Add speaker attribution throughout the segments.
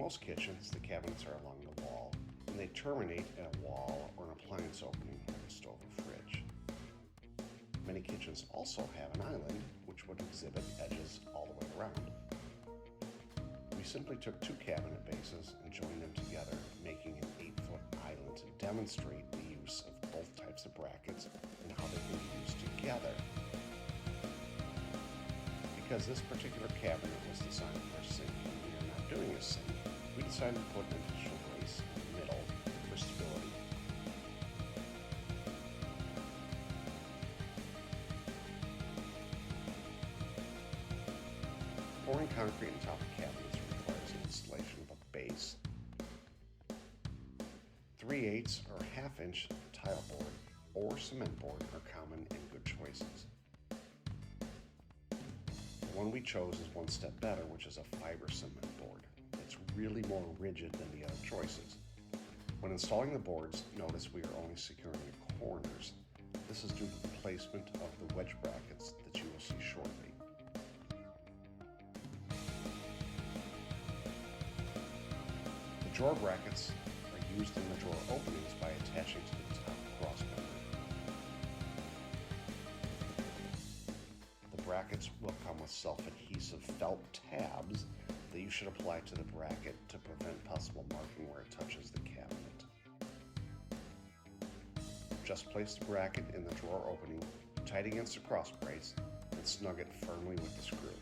Speaker 1: most kitchens, the cabinets are along the wall, and they terminate at a wall or an appliance opening like a stove or fridge. Many kitchens also have an island, which would exhibit edges all the way around. We simply took two cabinet bases and joined them together, making an 8-foot island to demonstrate the use of both types of brackets and how they can be used together. Because this particular cabinet was designed for a sink and we are not doing a sink, we decided to put an additional brace in the middle for stability. Pouring concrete on top of cabinets requires an installation of a base. 3/8 or 1/2-inch tile board or cement board are common and good choices. The one we chose is one step better, which is a fiber cement board. It's really more rigid than the other choices. When installing the boards, notice we are only securing the corners. This is due to the placement of the wedge brackets that you will see shortly. The drawer brackets are used in the drawer openings by attaching to the top cross member. The brackets will come with self-adhesive felt tabs that you should apply to the bracket to prevent possible marking where it touches the cabinet. Just place the bracket in the drawer opening, tight against the cross brace, and snug it firmly with the screw.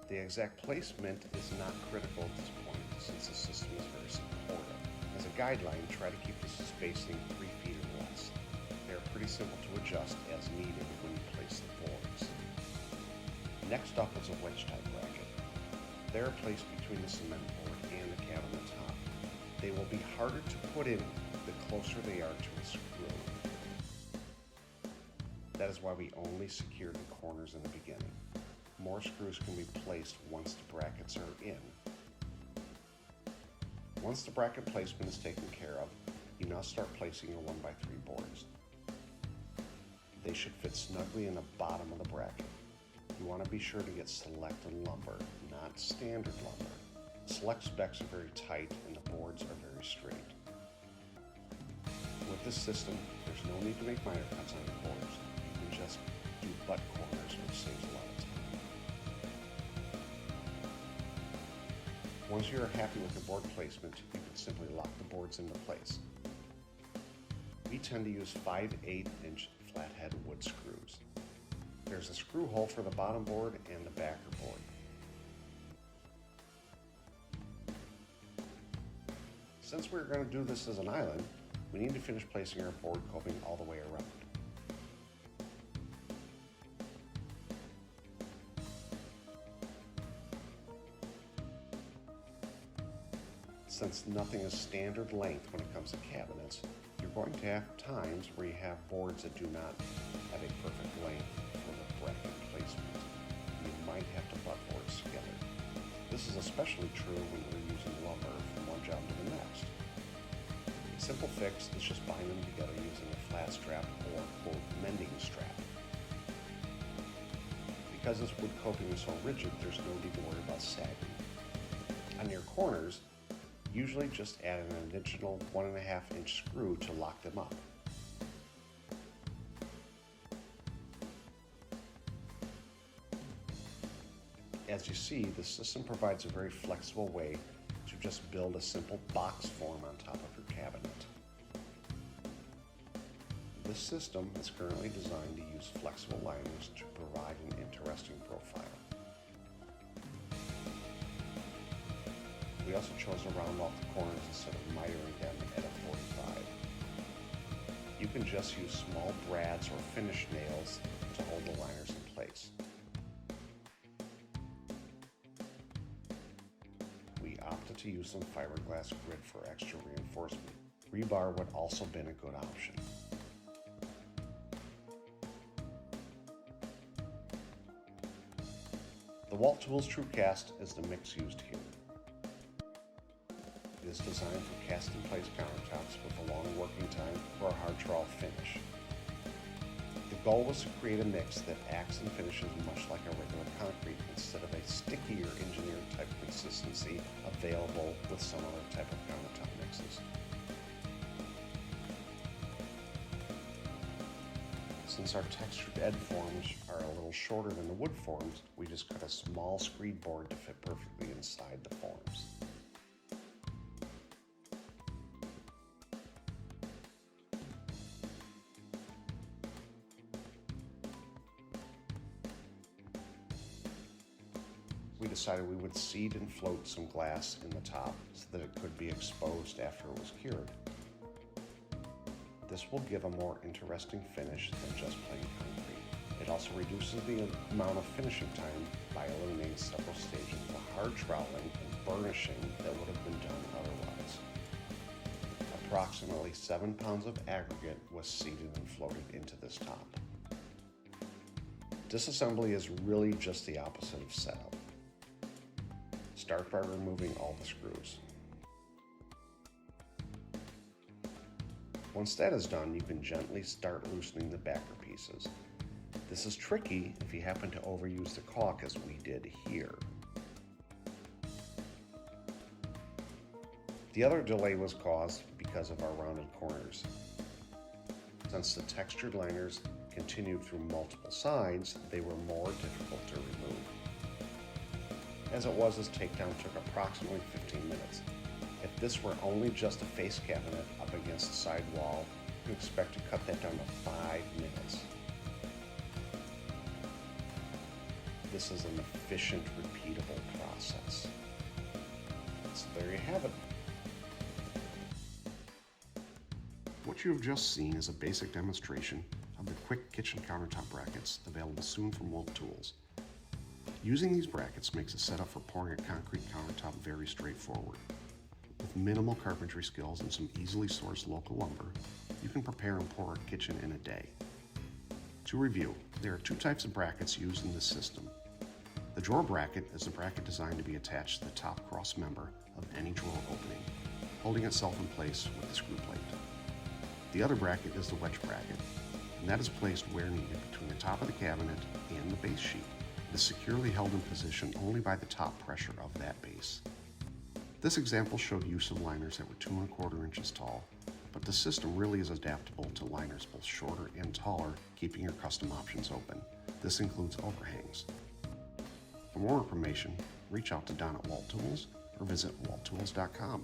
Speaker 1: The exact placement is not critical at this point since the system is very supportive. As a guideline, try to keep the spacing 3 feet or less. They are pretty simple to adjust as needed when you place the boards. Next up is a wedge type bracket. They are placed between the cement board and the cabinet top. They will be harder to put in the closer they are to a screw. That is why we only secured the corners in the beginning. More screws can be placed once the brackets are in. Once the bracket placement is taken care of, you now start placing your 1x3 boards. They should fit snugly in the bottom of the bracket. You want to be sure to get selected lumber, not standard lumber. Select specs are very tight and the boards are very straight. With this system, there's no need to make miter cuts on your boards. You can just do butt corners, which saves a lot of time. Once you are happy with the board placement, you can simply lock the boards into place. We tend to use 5/8-inch flathead wood screws. There's a screw hole for the bottom board and the backer board. Since we're going to do this as an island, we need to finish placing our board coping all the way around. Since nothing is standard length when it comes to cabinets, you're going to have times where you have boards that do not have a perfect length for the bracket placement. You might have to butt boards together. This is especially true when we're using lumber from one job to the next. A simple fix is just bind them together using a flat strap or quote mending strap. Because this wood coping is so rigid, there's no need to worry about sagging. On your corners, usually just add an additional 1.5-inch screw to lock them up. As you see, the system provides a very flexible way to just build a simple box form on top of your cabinet. This system is currently designed to use flexible linings to provide an interesting profile. We also chose to round off the corners instead of mitering them at a 45. You can just use small brads or finish nails to hold the liners in place. We opted to use some fiberglass grid for extra reinforcement. Rebar would also been a good option. The Walt Tools TrueCast is the mix used here. It is designed for cast-in-place countertops with a long working time or a hard trowel finish. The goal was to create a mix that acts and finishes much like a regular concrete instead of a stickier engineered type consistency available with some other type of countertop mixes. Since our textured edge forms are a little shorter than the wood forms, we just cut a small screed board to fit perfectly inside the forms. We decided we would seed and float some glass in the top so that it could be exposed after it was cured. This will give a more interesting finish than just plain concrete. It also reduces the amount of finishing time by eliminating several stages of hard troweling and burnishing that would have been done otherwise. Approximately 7 pounds of aggregate was seeded and floated into this top. Disassembly is really just the opposite of setup. Start by removing all the screws. Once that is done, you can gently start loosening the backer pieces. This is tricky if you happen to overuse the caulk as we did here. The other delay was caused because of our rounded corners. Since the textured liners continued through multiple sides, they were more difficult to remove. As it was, this takedown took approximately 15 minutes. If this were only just a face cabinet up against the side wall, you expect to cut that down to 5 minutes. This is an efficient, repeatable process. So there you have it. What you have just seen is a basic demonstration of the quick kitchen countertop brackets available soon from Walt Tools. Using these brackets makes the setup for pouring a concrete countertop very straightforward. With minimal carpentry skills and some easily sourced local lumber, you can prepare and pour a kitchen in a day. To review, there are 2 types of brackets used in this system. The drawer bracket is a bracket designed to be attached to the top cross member of any drawer opening, holding itself in place with the screw plate. The other bracket is the wedge bracket, and that is placed where needed between the top of the cabinet and the base sheet. It is securely held in position only by the top pressure of that base. This example showed use of liners that were 2 1/4 inches tall, but the system really is adaptable to liners both shorter and taller, keeping your custom options open. This includes overhangs. For more information, reach out to Don at Walt Tools or visit walttools.com.